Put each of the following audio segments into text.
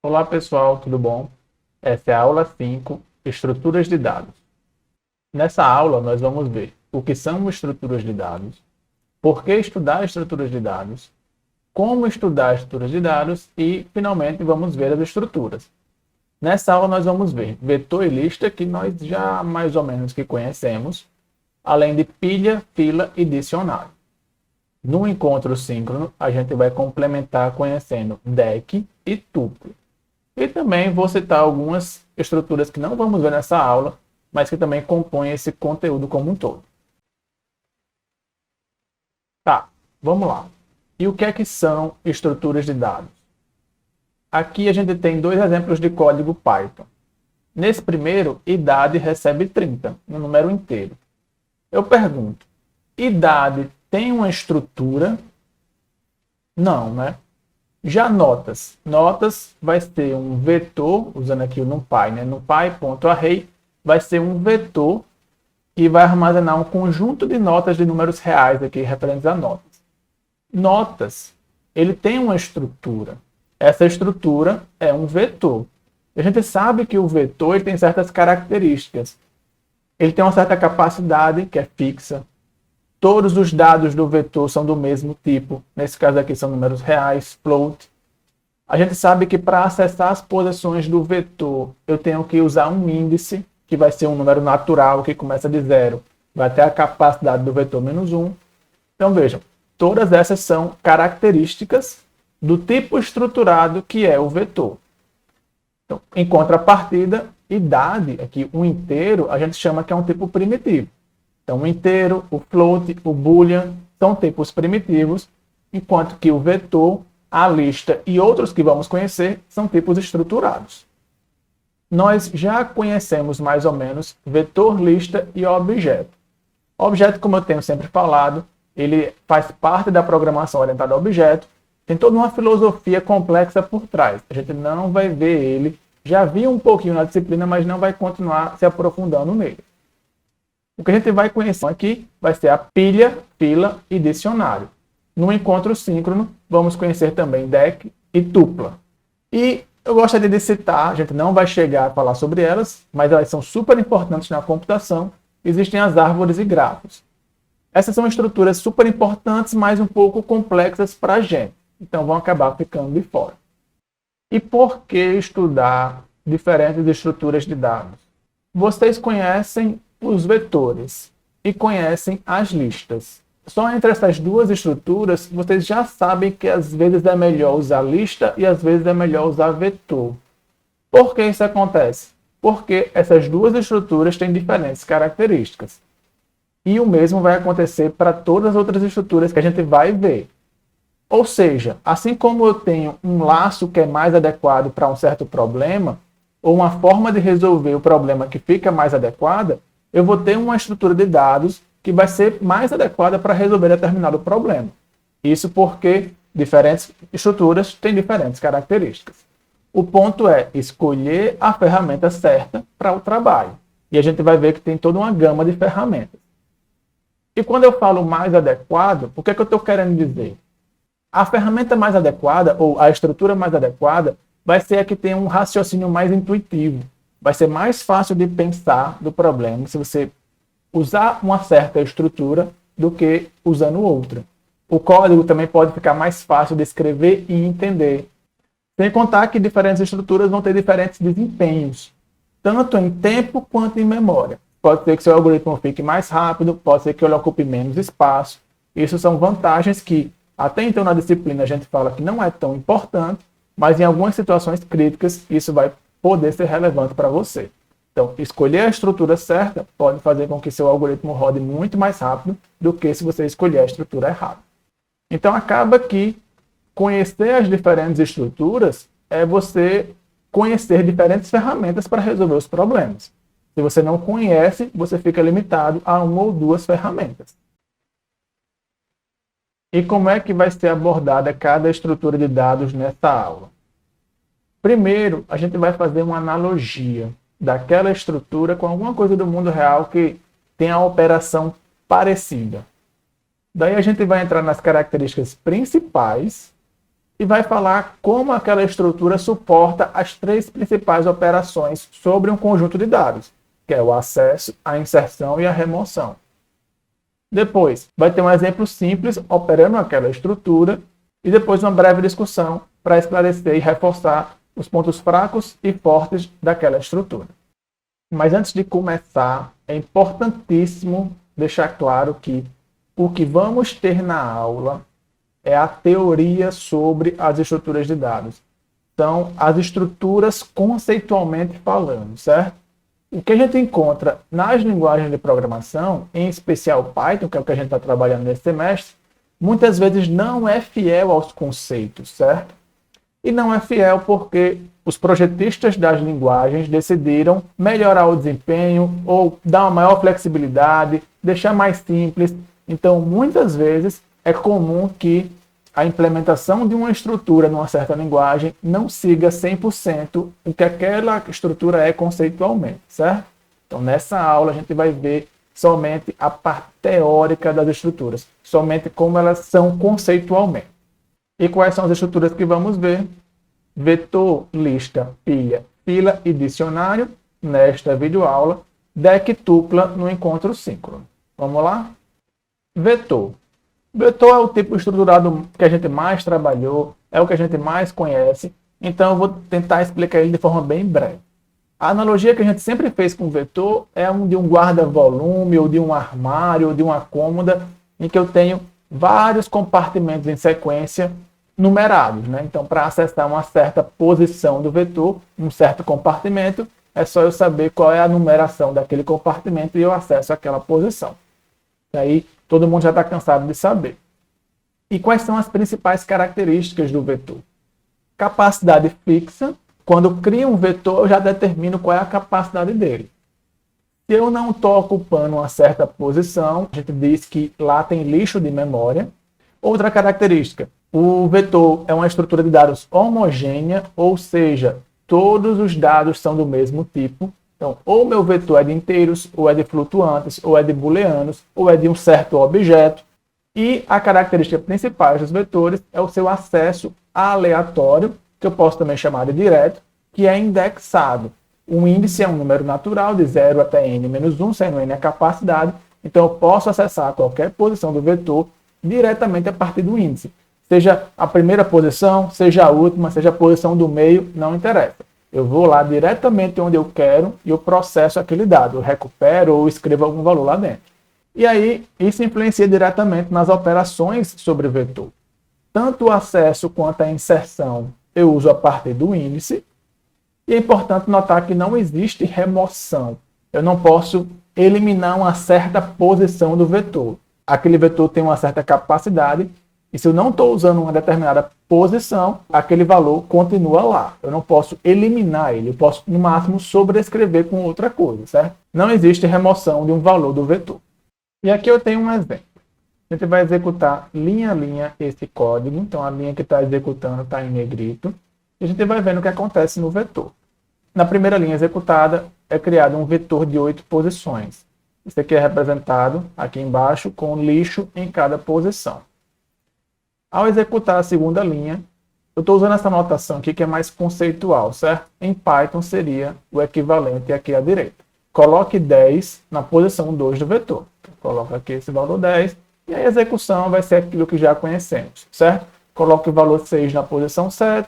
Olá pessoal, tudo bom? Essa é a aula 5, Estruturas de dados. Nessa aula nós vamos ver o que são estruturas de dados, por que estudar estruturas de dados, como estudar estruturas de dados e, finalmente, vamos ver as estruturas. Nessa aula nós vamos ver vetor e lista, que nós já mais ou menos que conhecemos, além de pilha, fila e dicionário. No encontro síncrono, a gente vai complementar conhecendo deck e tuplo. E também vou citar algumas estruturas que não vamos ver nessa aula, mas que também compõem esse conteúdo como um todo. Tá, vamos lá. E o que é que são estruturas de dados? Aqui a gente tem dois exemplos de código Python. Nesse primeiro, idade recebe 30, um número inteiro. Eu pergunto, idade tem uma estrutura? Não, né? Já notas. Notas vai ter um vetor, usando aqui o NumPy, né? NumPy.array vai ser um vetor que vai armazenar um conjunto de notas de números reais aqui referentes a notas. Notas, ele tem uma estrutura. Essa estrutura é um vetor. A gente sabe que o vetor ele tem certas características. Ele tem uma certa capacidade, que é fixa. Todos os dados do vetor são do mesmo tipo. Nesse caso aqui são números reais, float. A gente sabe que para acessar as posições do vetor, eu tenho que usar um índice, que vai ser um número natural, que começa de 0. Vai ter a capacidade do vetor menos 1. Então vejam, todas essas são características do tipo estruturado que é o vetor. Então, em contrapartida, idade, aqui um inteiro, a gente chama que é um tipo primitivo. Então, o inteiro, o float, o boolean são tipos primitivos, enquanto que o vetor, a lista e outros que vamos conhecer são tipos estruturados. Nós já conhecemos mais ou menos vetor, lista e objeto. Objeto, como eu tenho sempre falado, ele faz parte da programação orientada a objeto, tem toda uma filosofia complexa por trás. A gente não vai ver ele, já vi um pouquinho na disciplina, mas não vai continuar se aprofundando nele. O que a gente vai conhecer aqui vai ser a pilha, fila e dicionário. No encontro síncrono, vamos conhecer também deck e tupla. E eu gostaria de citar, a gente não vai chegar a falar sobre elas, mas elas são super importantes na computação. Existem as árvores e grafos. Essas são estruturas super importantes, mas um pouco complexas para a gente. Então vão acabar ficando de fora. E por que estudar diferentes estruturas de dados? Vocês conhecem os vetores e conhecem as listas. Só entre essas duas estruturas, vocês já sabem que às vezes é melhor usar lista e às vezes é melhor usar vetor. Por que isso acontece? Porque essas duas estruturas têm diferentes características. E o mesmo vai acontecer para todas as outras estruturas que a gente vai ver. Ou seja, assim como eu tenho um laço que é mais adequado para um certo problema, ou uma forma de resolver o problema que fica mais adequada, eu vou ter uma estrutura de dados que vai ser mais adequada para resolver determinado problema. Isso porque diferentes estruturas têm diferentes características. O ponto é escolher a ferramenta certa para o trabalho. E a gente vai ver que tem toda uma gama de ferramentas. E quando eu falo mais adequado, o que é que eu estou querendo dizer? A ferramenta mais adequada, ou a estrutura mais adequada, vai ser a que tem um raciocínio mais intuitivo. Vai ser mais fácil de pensar do problema se você usar uma certa estrutura do que usando outra. O código também pode ficar mais fácil de escrever e entender. Sem contar que diferentes estruturas vão ter diferentes desempenhos, tanto em tempo quanto em memória. Pode ser que seu algoritmo fique mais rápido, pode ser que ele ocupe menos espaço. Isso são vantagens que, até então na disciplina, a gente fala que não é tão importante, mas em algumas situações críticas isso vai poder ser relevante para você. Então, escolher a estrutura certa pode fazer com que seu algoritmo rode muito mais rápido do que se você escolher a estrutura errada. Então, acaba que conhecer as diferentes estruturas é você conhecer diferentes ferramentas para resolver os problemas. Se você não conhece, você fica limitado a uma ou duas ferramentas. E como é que vai ser abordada cada estrutura de dados nessa aula? Primeiro, a gente vai fazer uma analogia daquela estrutura com alguma coisa do mundo real que tem a operação parecida. Daí a gente vai entrar nas características principais e vai falar como aquela estrutura suporta as três principais operações sobre um conjunto de dados, que é o acesso, a inserção e a remoção. Depois, vai ter um exemplo simples operando aquela estrutura e depois uma breve discussão para esclarecer e reforçar os pontos fracos e fortes daquela estrutura. Mas antes de começar, é importantíssimo deixar claro que o que vamos ter na aula é a teoria sobre as estruturas de dados. Então, as estruturas conceitualmente falando, certo? O que a gente encontra nas linguagens de programação, em especial Python, que é o que a gente está trabalhando nesse semestre, muitas vezes não é fiel aos conceitos, certo? E não é fiel porque os projetistas das linguagens decidiram melhorar o desempenho ou dar uma maior flexibilidade, deixar mais simples. Então, muitas vezes, é comum que a implementação de uma estrutura numa certa linguagem não siga 100% o que aquela estrutura é conceitualmente, certo? Então, nessa aula, a gente vai ver somente a parte teórica das estruturas, somente como elas são conceitualmente. E quais são as estruturas que vamos ver? Vetor, lista, pilha, fila e dicionário, nesta videoaula, deck tupla no encontro síncrono. Vamos lá? Vetor. Vetor é o tipo estruturado que a gente mais trabalhou, é o que a gente mais conhece, então eu vou tentar explicar ele de forma bem breve. A analogia que a gente sempre fez com vetor é de um guarda-volume, ou de um armário, ou de uma cômoda, em que eu tenho vários compartimentos em sequência numerados, né? Então, para acessar uma certa posição do vetor, um certo compartimento, é só eu saber qual é a numeração daquele compartimento e eu acesso aquela posição. Aí, todo mundo já está cansado de saber. E quais são as principais características do vetor? Capacidade fixa. Quando eu crio um vetor, eu já determino qual é a capacidade dele. Se eu não estou ocupando uma certa posição, a gente diz que lá tem lixo de memória. Outra característica, o vetor é uma estrutura de dados homogênea, ou seja, todos os dados são do mesmo tipo. Então, ou meu vetor é de inteiros, ou é de flutuantes, ou é de booleanos, ou é de um certo objeto. E a característica principal dos vetores é o seu acesso aleatório, que eu posso também chamar de direto, que é indexado. Um índice é um número natural de 0 até n-1, sendo n a capacidade. Então, eu posso acessar qualquer posição do vetor diretamente a partir do índice. Seja a primeira posição, seja a última, seja a posição do meio, não interessa. Eu vou lá diretamente onde eu quero e eu processo aquele dado. Eu recupero ou escrevo algum valor lá dentro. E aí, isso influencia diretamente nas operações sobre o vetor. Tanto o acesso quanto a inserção eu uso a partir do índice. E é importante notar que não existe remoção. Eu não posso eliminar uma certa posição do vetor. Aquele vetor tem uma certa capacidade, e se eu não estou usando uma determinada posição, aquele valor continua lá. Eu não posso eliminar ele, eu posso, no máximo, sobrescrever com outra coisa, certo? Não existe remoção de um valor do vetor. E aqui eu tenho um exemplo. A gente vai executar linha a linha esse código, então a linha que está executando está em negrito, e a gente vai vendo o que acontece no vetor. Na primeira linha executada, é criado um vetor de 8 posições. Isso aqui é representado aqui embaixo com lixo em cada posição. Ao executar a segunda linha, eu estou usando essa notação aqui que é mais conceitual, certo? Em Python seria o equivalente aqui à direita. Coloque 10 na posição 2 do vetor. Então, coloco aqui esse valor 10 e a execução vai ser aquilo que já conhecemos, certo? Coloque o valor 6 na posição 7.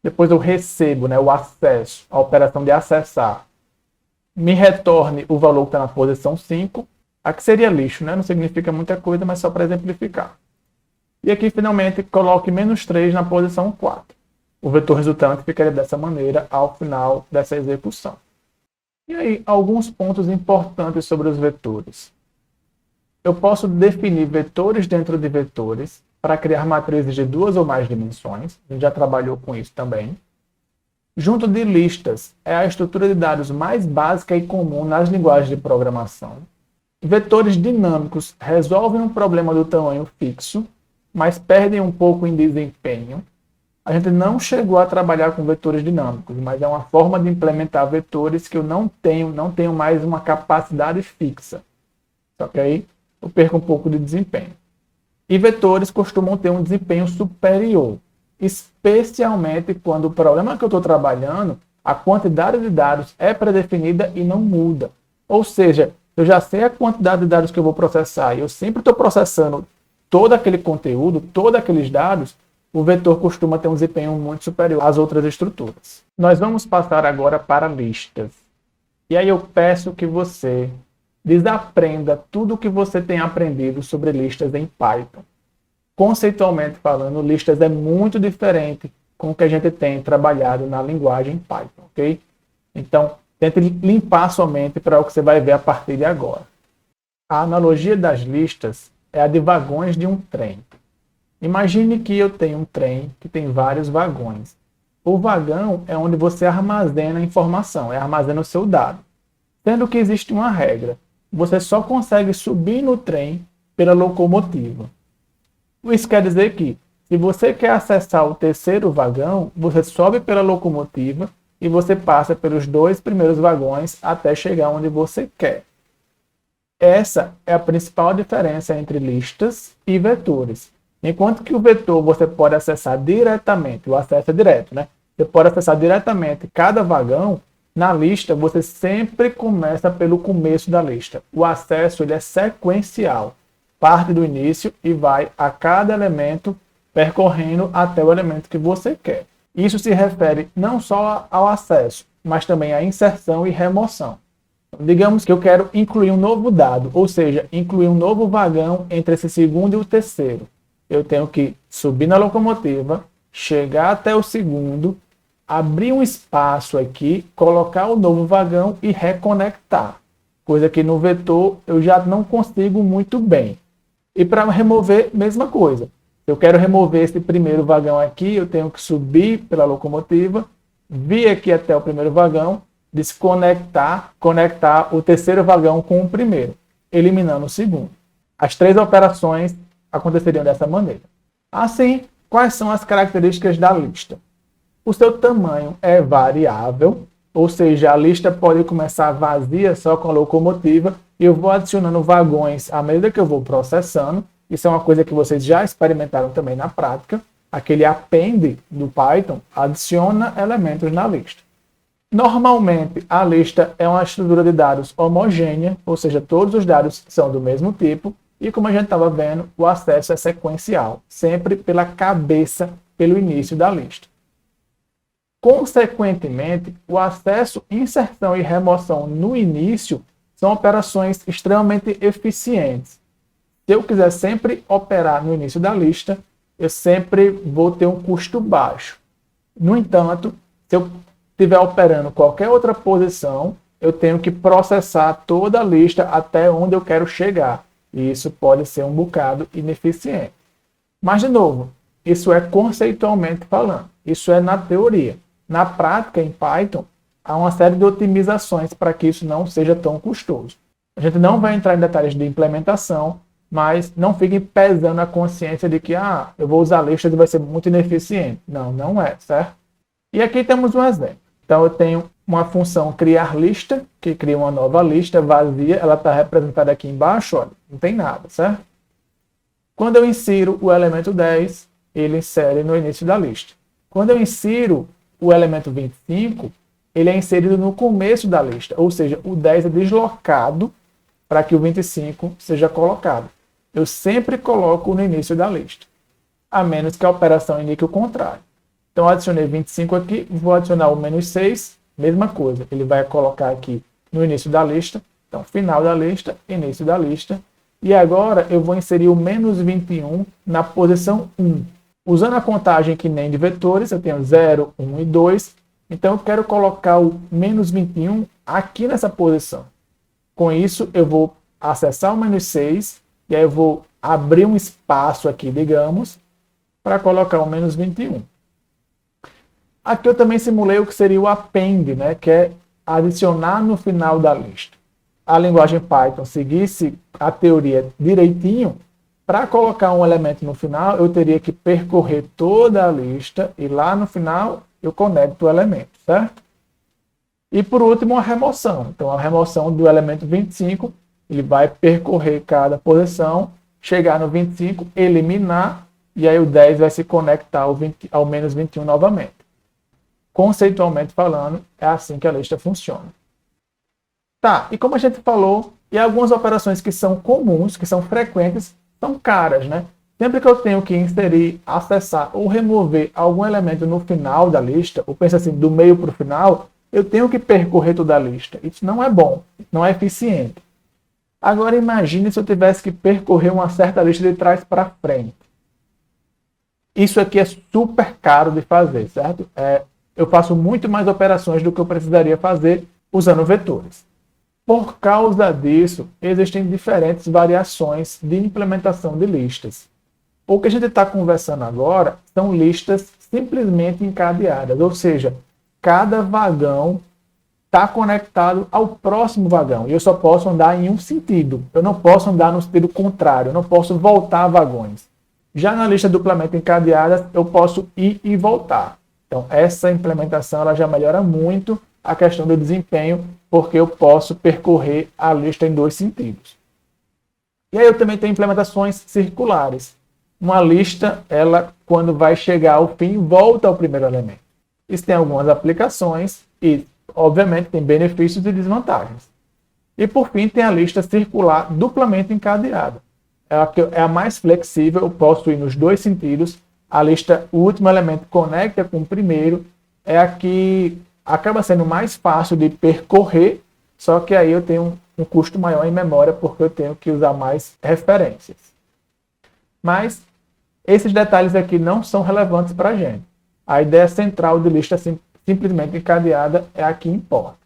Depois eu recebo, o acesso, a operação de acessar. Me retorne o valor que está na posição 5. Aqui seria lixo, Não significa muita coisa, mas só para exemplificar. E aqui, finalmente, coloque -3 na posição 4. O vetor resultante ficaria dessa maneira ao final dessa execução. E aí, alguns pontos importantes sobre os vetores. Eu posso definir vetores dentro de vetores para criar matrizes de 2 ou mais dimensões. A gente já trabalhou com isso também. Junto de listas, é a estrutura de dados mais básica e comum nas linguagens de programação. Vetores dinâmicos resolvem um problema do tamanho fixo, mas perdem um pouco em desempenho. A gente não chegou a trabalhar com vetores dinâmicos, mas é uma forma de implementar vetores que eu não tenho mais uma capacidade fixa. Só que aí eu perco um pouco de desempenho. E vetores costumam ter um desempenho superior. especialmente quando o problema que eu estou trabalhando, a quantidade de dados é pré-definida e não muda. Ou seja, eu já sei a quantidade de dados que eu vou processar e eu sempre estou processando todo aquele conteúdo, todos aqueles dados, o vetor costuma ter um desempenho muito superior às outras estruturas. Nós vamos passar agora para listas. E aí eu peço que você desaprenda tudo o que você tem aprendido sobre listas em Python. Conceitualmente falando, listas é muito diferente com o que a gente tem trabalhado na linguagem Python, ok? Então, tente limpar sua mente para o que você vai ver a partir de agora. A analogia das listas é a de vagões de um trem. Imagine que eu tenho um trem que tem vários vagões. O vagão é onde você armazena a informação, armazena o seu dado. Sendo que existe uma regra, você só consegue subir no trem pela locomotiva. Isso quer dizer que, se você quer acessar o terceiro vagão, você sobe pela locomotiva e você passa pelos 2 primeiros vagões até chegar onde você quer. Essa é a principal diferença entre listas e vetores. Enquanto que o vetor você pode acessar diretamente, o acesso é direto, né? Você pode acessar diretamente cada vagão. Na lista, você sempre começa pelo começo da lista. O acesso ele é sequencial. Parte do início e vai a cada elemento percorrendo até o elemento que você quer. Isso se refere não só ao acesso, mas também à inserção e remoção. Digamos que eu quero incluir um novo dado, ou seja, incluir um novo vagão entre esse segundo e o terceiro. Eu tenho que subir na locomotiva, chegar até o segundo, abrir um espaço aqui, colocar o novo vagão e reconectar. Coisa que no vetor eu já não consigo muito bem. E para remover, mesma coisa. Eu quero remover esse primeiro vagão aqui, eu tenho que subir pela locomotiva, vir aqui até o primeiro vagão, desconectar, conectar o terceiro vagão com o primeiro, eliminando o segundo. As 3 operações aconteceriam dessa maneira. Assim, quais são as características da lista? O seu tamanho é variável, ou seja, a lista pode começar vazia só com a locomotiva e eu vou adicionando vagões à medida que eu vou processando. Isso é uma coisa que vocês já experimentaram também na prática. Aquele append do Python adiciona elementos na lista. Normalmente, a lista é uma estrutura de dados homogênea, ou seja, todos os dados são do mesmo tipo. E como a gente estava vendo, o acesso é sequencial, sempre pela cabeça, pelo início da lista. Consequentemente, o acesso, inserção e remoção no início são operações extremamente eficientes. Se eu quiser sempre operar no início da lista, eu sempre vou ter um custo baixo. No entanto, se eu estiver operando qualquer outra posição, eu tenho que processar toda a lista até onde eu quero chegar. E isso pode ser um bocado ineficiente. Mas, de novo, isso é conceitualmente falando. Isso é na teoria. Na prática, em Python, há uma série de otimizações para que isso não seja tão custoso. A gente não vai entrar em detalhes de implementação, mas não fiquem pesando a consciência de que eu vou usar listas e vai ser muito ineficiente. Não, não é, certo? E aqui temos um exemplo. Então, eu tenho uma função criar lista, que cria uma nova lista vazia, ela está representada aqui embaixo, olha, não tem nada, certo? Quando eu insiro o elemento 10, ele insere no início da lista. Quando eu insiro o elemento 25, ele é inserido no começo da lista, ou seja, o 10 é deslocado para que o 25 seja colocado. Eu sempre coloco no início da lista, a menos que a operação indique o contrário. Então, eu adicionei 25 aqui, vou adicionar o menos 6, mesma coisa. Ele vai colocar aqui no início da lista. Então, final da lista, início da lista. E agora, eu vou inserir o menos 21 na posição 1. Usando a contagem que nem de vetores, eu tenho 0, 1 e 2. Então, eu quero colocar o menos 21 aqui nessa posição. Com isso, eu vou acessar o menos 6. E aí, eu vou abrir um espaço aqui, digamos, para colocar o menos 21. Aqui eu também simulei o que seria o append, né, que é adicionar no final da lista. A linguagem Python seguisse a teoria direitinho, para colocar um elemento no final, eu teria que percorrer toda a lista e lá no final eu conecto o elemento, certo? E por último, a remoção. Então, a remoção do elemento 25, ele vai percorrer cada posição, chegar no 25, eliminar e aí o 10 vai se conectar ao menos 21 novamente. Conceitualmente falando, é assim que a lista funciona. Tá, e como a gente falou, e algumas operações que são comuns, que são frequentes, são caras, né? Sempre que eu tenho que inserir, acessar ou remover algum elemento no final da lista, ou pensa assim, do meio para o final, eu tenho que percorrer toda a lista. Isso não é bom, não é eficiente. Agora imagine se eu tivesse que percorrer uma certa lista de trás para frente. Isso aqui é super caro de fazer, certo? Eu faço muito mais operações do que eu precisaria fazer usando vetores. Por causa disso, existem diferentes variações de implementação de listas. O que a gente está conversando agora são listas simplesmente encadeadas, ou seja, cada vagão está conectado ao próximo vagão e eu só posso andar em um sentido. Eu não posso andar no sentido contrário, eu não posso voltar vagões. Já na lista duplamente encadeada, eu posso ir e voltar. Então, essa implementação ela já melhora muito a questão do desempenho, porque eu posso percorrer a lista em dois sentidos. E aí eu também tenho implementações circulares. Uma lista, ela, quando vai chegar ao fim, volta ao primeiro elemento. Isso tem algumas aplicações e, obviamente, tem benefícios e desvantagens. E, por fim, tem a lista circular duplamente encadeada. É a mais flexível, eu posso ir nos dois sentidos. A lista, o último elemento conecta com o primeiro, é a que acaba sendo mais fácil de percorrer, só que aí eu tenho um custo maior em memória, porque eu tenho que usar mais referências. Mas esses detalhes aqui não são relevantes para a gente. A ideia central de lista simplesmente encadeada é a que importa.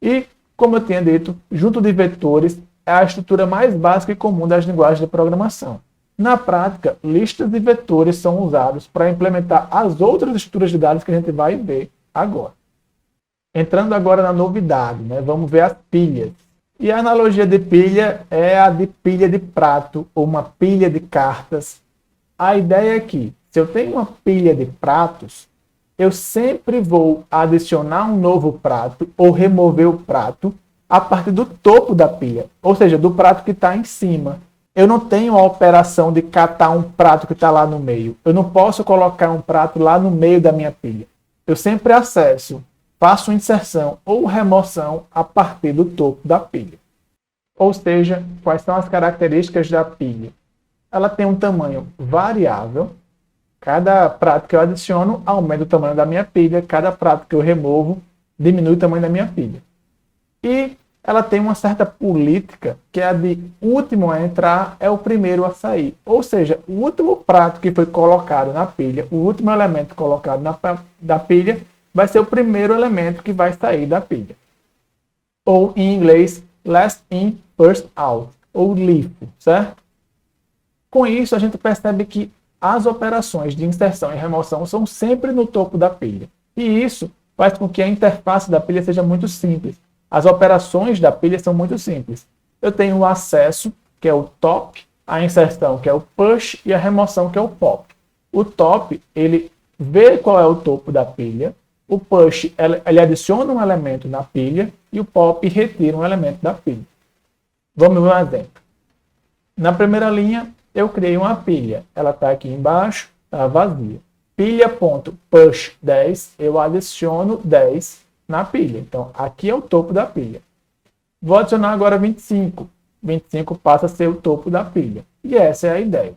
E, como eu tinha dito, junto de vetores é a estrutura mais básica e comum das linguagens de programação. Na prática, listas e vetores são usados para implementar as outras estruturas de dados que a gente vai ver agora. Entrando agora na novidade, né? Vamos ver as pilhas. E a analogia de pilha é a de pilha de prato ou uma pilha de cartas. A ideia é que, se eu tenho uma pilha de pratos, eu sempre vou adicionar um novo prato ou remover o prato a partir do topo da pilha, ou seja, do prato que está em cima. Eu não tenho a operação de catar um prato que está lá no meio. Eu não posso colocar um prato lá no meio da minha pilha. Eu sempre acesso, faço inserção ou remoção a partir do topo da pilha. Ou seja, quais são as características da pilha? Ela tem um tamanho variável. Cada prato que eu adiciono aumenta o tamanho da minha pilha. Cada prato que eu removo diminui o tamanho da minha pilha. E ela tem uma certa política, que é a de último a entrar é o primeiro a sair. Ou seja, o último prato que foi colocado na pilha, o último elemento colocado na pilha, vai ser o primeiro elemento que vai sair da pilha. Ou, em inglês, last in, first out. Ou LIFO, certo? Com isso, a gente percebe que as operações de inserção e remoção são sempre no topo da pilha. E isso faz com que a interface da pilha seja muito simples. As operações da pilha são muito simples. Eu tenho o acesso, que é o top, a inserção, que é o push, e a remoção, que é o pop. O top, ele vê qual é o topo da pilha. O push, ele adiciona um elemento na pilha. E o pop retira um elemento da pilha. Vamos ver um exemplo. Na primeira linha, eu criei uma pilha. Ela está aqui embaixo, está vazia. Pilha.push 10, eu adiciono 10 na pilha. Então, aqui é o topo da pilha. Vou adicionar agora 25. 25 passa a ser o topo da pilha. E essa é a ideia.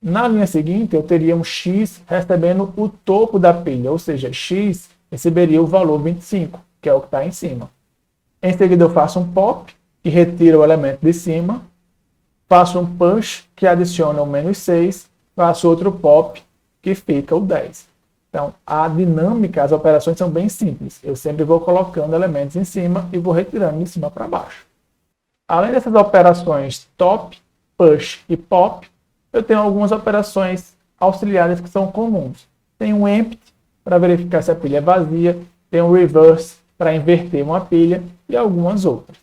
Na linha seguinte, eu teria um X recebendo o topo da pilha, ou seja, X receberia o valor 25, que é o que está em cima. Em seguida, eu faço um pop, que retira o elemento de cima. Faço um push, que adiciona o menos 6. Faço outro pop, que fica o 10. Então, a dinâmica, as operações são bem simples. Eu sempre vou colocando elementos em cima e vou retirando de cima para baixo. Além dessas operações top, push e pop, eu tenho algumas operações auxiliares que são comuns. Tem um empty, para verificar se a pilha é vazia. Tem um reverse, para inverter uma pilha. E algumas outras.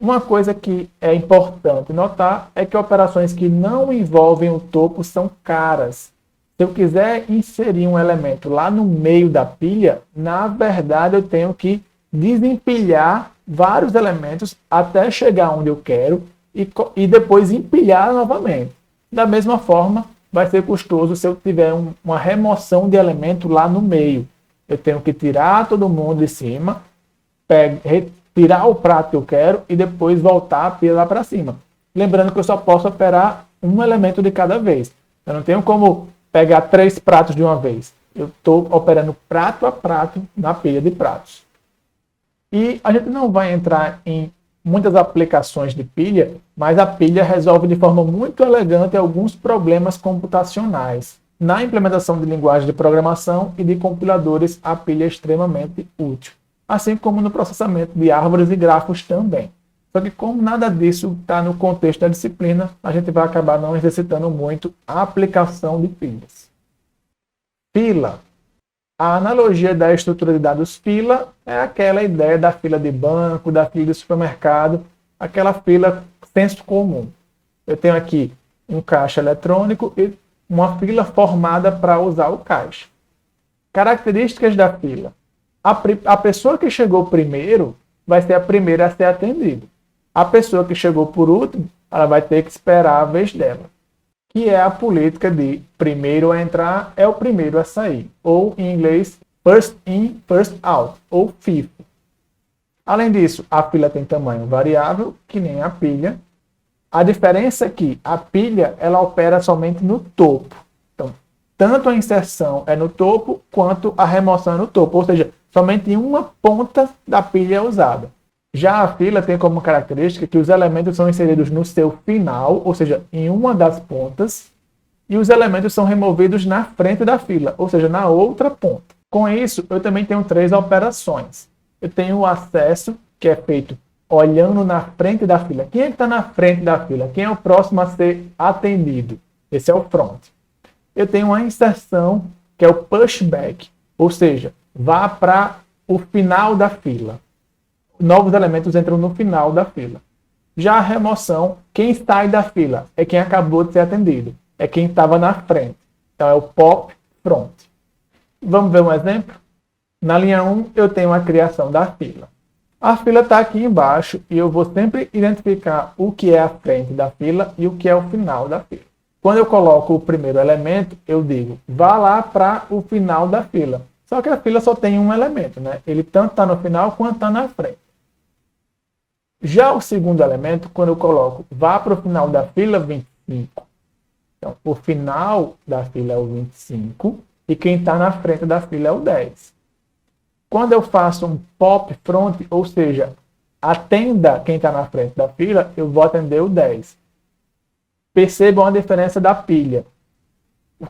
Uma coisa que é importante notar é que operações que não envolvem o topo são caras. Se eu quiser inserir um elemento lá no meio da pilha, na verdade eu tenho que desempilhar vários elementos até chegar onde eu quero e depois empilhar novamente. Da mesma forma, vai ser custoso se eu tiver uma remoção de elemento lá no meio. Eu tenho que tirar todo mundo de cima, tirar o prato que eu quero e depois voltar a pila lá para cima. Lembrando que eu só posso operar um elemento de cada vez. Eu não tenho como pegar 3 pratos de uma vez. Eu estou operando prato a prato na pilha de pratos. E a gente não vai entrar em muitas aplicações de pilha, mas a pilha resolve de forma muito elegante alguns problemas computacionais. Na implementação de linguagem de programação e de compiladores, a pilha é extremamente útil. Assim como no processamento de árvores e grafos também. Só que como nada disso está no contexto da disciplina, a gente vai acabar não exercitando muito a aplicação de pilhas. Fila. A analogia da estrutura de dados fila é aquela ideia da fila de banco, da fila de supermercado, aquela fila senso comum. Eu tenho aqui um caixa eletrônico e uma fila formada para usar o caixa. Características da fila. A pessoa que chegou primeiro vai ser a primeira a ser atendida. A pessoa que chegou por último, ela vai ter que esperar a vez dela. Que é a política de primeiro a entrar é o primeiro a sair. Ou, em inglês, first in, first out, ou FIFO. Além disso, a fila tem tamanho variável, que nem a pilha. A diferença é que a pilha ela opera somente no topo. Então, tanto a inserção é no topo, quanto a remoção é no topo. Ou seja, somente uma ponta da pilha é usada. Já a fila tem como característica que os elementos são inseridos no seu final, ou seja, em uma das pontas, e os elementos são removidos na frente da fila, ou seja, na outra ponta. Com isso, eu também tenho 3 operações. Eu tenho o acesso, que é feito olhando na frente da fila. Quem é que está na frente da fila? Quem é o próximo a ser atendido? Esse é o front. Eu tenho a inserção, que é o pushback, ou seja, vá para o final da fila. Novos elementos entram no final da fila. Já a remoção, quem sai da fila é quem acabou de ser atendido, é quem estava na frente. Então é o pop front. Vamos ver um exemplo? Na linha 1 eu tenho a criação da fila. A fila está aqui embaixo e eu vou sempre identificar o que é a frente da fila e o que é o final da fila. Quando eu coloco o primeiro elemento, eu digo, vá lá para o final da fila. Só que a fila só tem um elemento, né? Ele tanto está no final quanto está na frente. Já o segundo elemento, quando eu coloco vá para o final da fila 25. Então, o final da fila é o 25 e quem está na frente da fila é o 10. Quando eu faço um pop front, ou seja, atenda quem está na frente da fila, eu vou atender o 10. Percebam a diferença da pilha.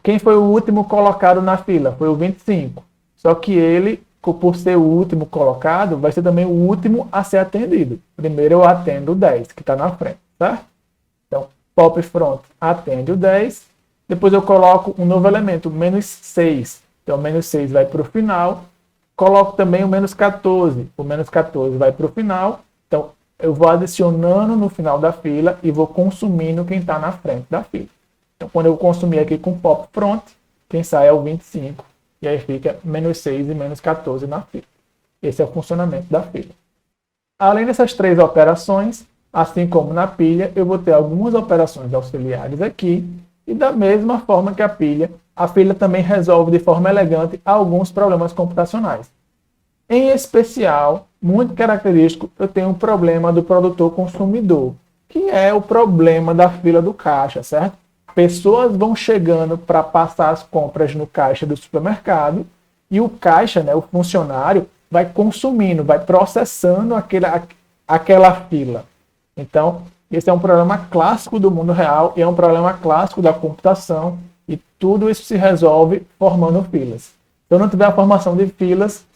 Quem foi o último colocado na fila? Foi o 25. Só que ele, por ser o último colocado, vai ser também o último a ser atendido. Primeiro eu atendo o 10, que está na frente, certo? Então, pop front atende o 10. Depois eu coloco um novo elemento, o menos 6. Então, o menos 6 vai para o final. Coloco também o menos 14. O menos 14 vai para o final. Então, eu vou adicionando no final da fila e vou consumindo quem está na frente da fila. Então, quando eu consumir aqui com pop front, quem sai é o 25. E aí fica menos 6 e menos 14 na fila. Esse é o funcionamento da fila. Além dessas 3 operações, assim como na pilha, eu vou ter algumas operações auxiliares aqui. E da mesma forma que a fila também resolve de forma elegante alguns problemas computacionais. Em especial, muito característico, eu tenho um problema do produtor-consumidor, que é o problema da fila do caixa, certo? Pessoas vão chegando para passar as compras no caixa do supermercado e o caixa, né, o funcionário, vai consumindo, vai processando aquela fila. Então, esse é um problema clássico do mundo real e é um problema clássico da computação e tudo isso se resolve formando filas. Se eu não tiver a formação de filas,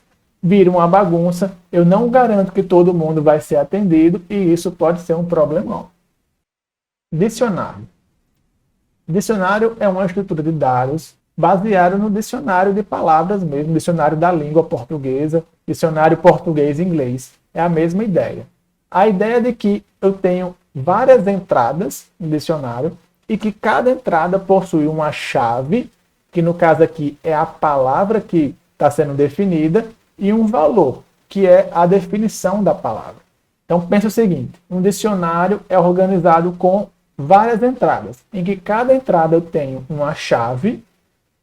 vira uma bagunça, eu não garanto que todo mundo vai ser atendido e isso pode ser um problemão. Dicionário. Dicionário é uma estrutura de dados baseada no dicionário de palavras mesmo, dicionário da língua portuguesa, dicionário português-inglês. É a mesma ideia. A ideia de que eu tenho várias entradas no dicionário e que cada entrada possui uma chave, que no caso aqui é a palavra que está sendo definida, e um valor, que é a definição da palavra. Então pense o seguinte, um dicionário é organizado com várias entradas, em que cada entrada eu tenho uma chave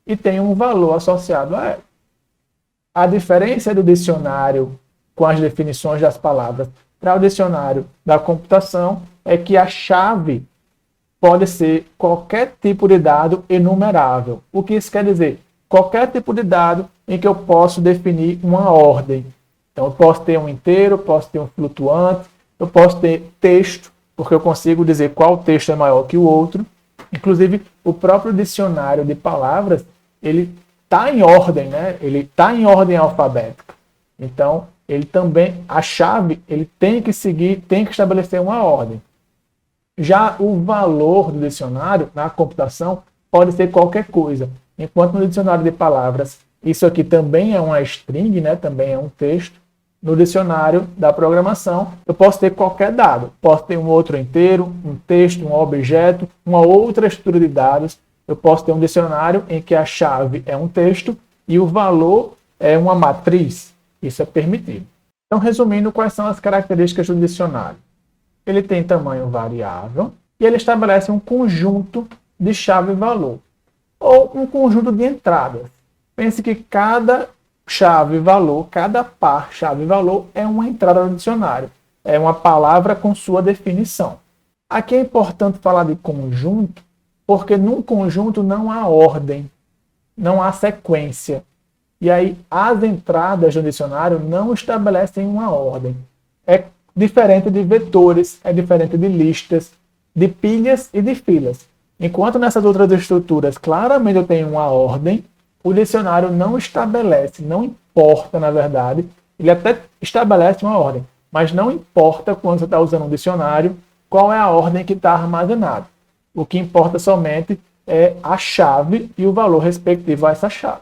e tenho um valor associado a ela. A diferença do dicionário com as definições das palavras para o dicionário da computação é que a chave pode ser qualquer tipo de dado enumerável. O que isso quer dizer? Qualquer tipo de dado em que eu posso definir uma ordem. Então, eu posso ter um inteiro, posso ter um flutuante, eu posso ter texto, porque eu consigo dizer qual texto é maior que o outro. Inclusive, o próprio dicionário de palavras, ele está em ordem, né? Ele está em ordem alfabética. Então, ele também, a chave, ele tem que seguir, tem que estabelecer uma ordem. Já o valor do dicionário na computação pode ser qualquer coisa. Enquanto no dicionário de palavras, isso aqui também é uma string, né? Também é um texto. No dicionário da programação, eu posso ter qualquer dado. Posso ter um outro inteiro, um texto, um objeto, uma outra estrutura de dados. Eu posso ter um dicionário em que a chave é um texto e o valor é uma matriz. Isso é permitido. Então, resumindo, quais são as características do dicionário? Ele tem tamanho variável e ele estabelece um conjunto de chave e valor, ou um conjunto de entradas. Pense que cada chave e valor, cada par chave e valor é uma entrada no dicionário. É uma palavra com sua definição. Aqui é importante falar de conjunto, porque num conjunto não há ordem, não há sequência. E aí as entradas do dicionário não estabelecem uma ordem. É diferente de vetores, é diferente de listas, de pilhas e de filas. Enquanto nessas outras estruturas claramente eu tenho uma ordem, o dicionário não estabelece, não importa, na verdade, ele até estabelece uma ordem, mas não importa quando você está usando um dicionário qual é a ordem que está armazenada. O que importa somente é a chave e o valor respectivo a essa chave.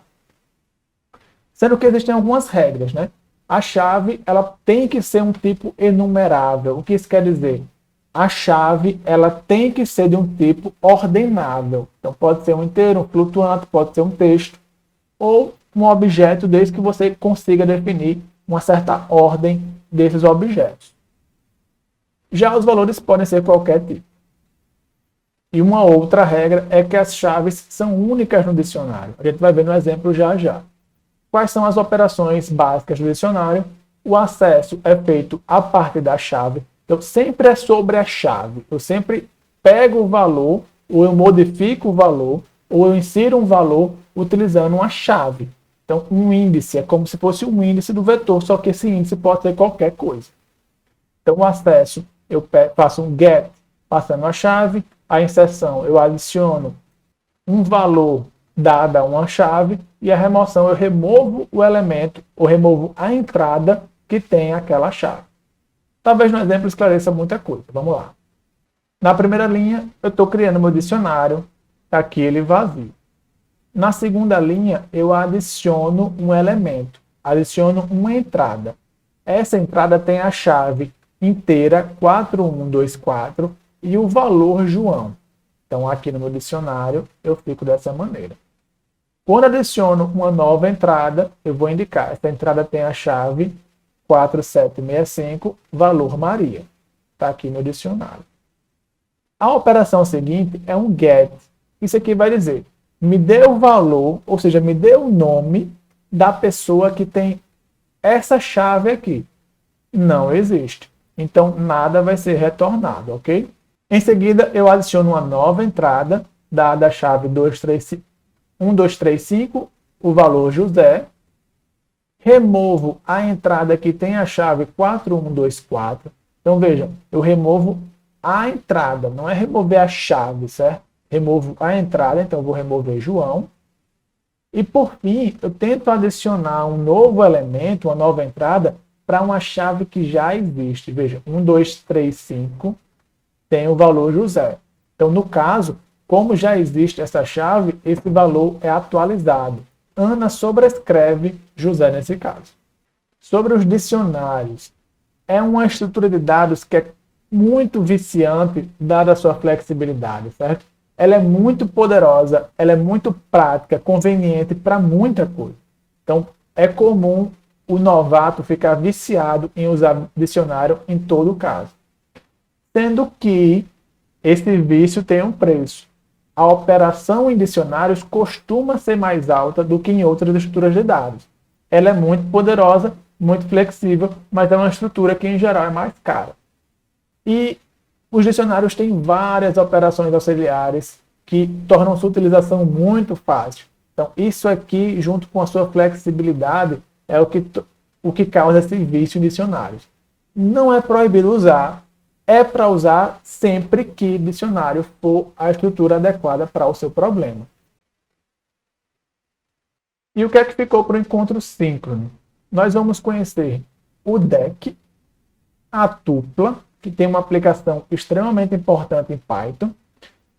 Sendo que existem algumas regras, né? A chave, ela tem que ser um tipo enumerável. O que isso quer dizer? A chave, ela tem que ser de um tipo ordenável. Então, pode ser um inteiro, um flutuante, pode ser um texto, ou um objeto, desde que você consiga definir uma certa ordem desses objetos. Já os valores podem ser qualquer tipo. E uma outra regra é que as chaves são únicas no dicionário. A gente vai ver no exemplo já já. Quais são as operações básicas do dicionário? O acesso é feito a partir da chave. Então, sempre é sobre a chave. Eu sempre pego o valor, ou eu modifico o valor, ou eu insiro um valor utilizando uma chave. Então, um índice é como se fosse um índice do vetor, só que esse índice pode ser qualquer coisa. Então, o acesso, eu faço um get passando a chave. A inserção, eu adiciono um valor dado a uma chave. E a remoção, eu removo o elemento, ou removo a entrada que tem aquela chave. Talvez no exemplo esclareça muita coisa. Vamos lá. Na primeira linha, eu estou criando meu dicionário. Aqui ele vazio. Na segunda linha, eu adiciono um elemento. Adiciono uma entrada. Essa entrada tem a chave inteira 4124 e o valor João. Então, aqui no meu dicionário, eu fico dessa maneira. Quando adiciono uma nova entrada, eu vou indicar. Essa entrada tem a chave 4765, valor Maria. Está aqui no dicionário. A operação seguinte é um get. Isso aqui vai dizer, me dê o valor, ou seja, me dê o nome da pessoa que tem essa chave aqui. Não existe. Então, nada vai ser retornado, ok? Em seguida, eu adiciono uma nova entrada, dada a chave 1235, o valor José. Removo a entrada que tem a chave 4124. Então, vejam, eu removo a entrada, não é remover a chave, certo? Removo a entrada, então eu vou remover João. E, por fim, eu tento adicionar um novo elemento, uma nova entrada, para uma chave que já existe. Veja, 1235 tem o valor José. Então, no caso, como já existe essa chave, esse valor é atualizado. Ana sobrescreve José nesse caso. Sobre os dicionários, é uma estrutura de dados que é muito viciante, dada a sua flexibilidade, certo? Ela é muito poderosa, ela é muito prática, conveniente para muita coisa. Então, é comum o novato ficar viciado em usar dicionário em todo caso. Sendo que Esse vício tem um preço. A operação em dicionários costuma ser mais alta do que em outras estruturas de dados. Ela é muito poderosa, muito flexível, mas é uma estrutura que, em geral, é mais cara. E os dicionários têm várias operações auxiliares que tornam sua utilização muito fácil. Então, isso aqui, junto com a sua flexibilidade, é o que causa esse vício em dicionários. Não é proibido usar, é para usar sempre que dicionário for a estrutura adequada para o seu problema. E o que é que ficou para o encontro síncrono? Nós vamos conhecer o DEC, a tupla, que tem uma aplicação extremamente importante em Python,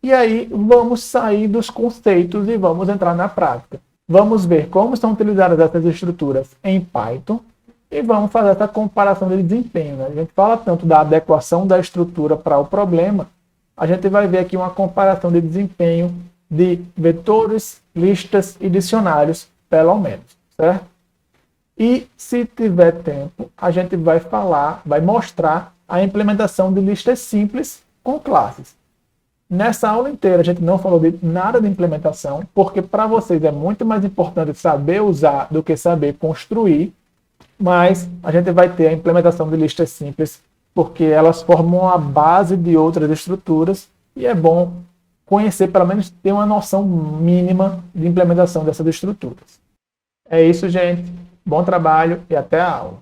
e aí vamos sair dos conceitos e vamos entrar na prática. Vamos ver como são utilizadas essas estruturas em Python e vamos fazer essa comparação de desempenho. Né? A gente fala tanto da adequação da estrutura para o problema, a gente vai ver aqui uma comparação de desempenho de vetores, listas e dicionários, pelo menos, certo? E se tiver tempo, a gente vai mostrar a implementação de listas simples com classes. Nessa aula inteira a gente não falou de nada de implementação, porque para vocês é muito mais importante saber usar do que saber construir, mas a gente vai ter a implementação de listas simples, porque elas formam a base de outras estruturas e é bom conhecer, pelo menos ter uma noção mínima de implementação dessas estruturas. É isso, gente. Bom trabalho e até a aula.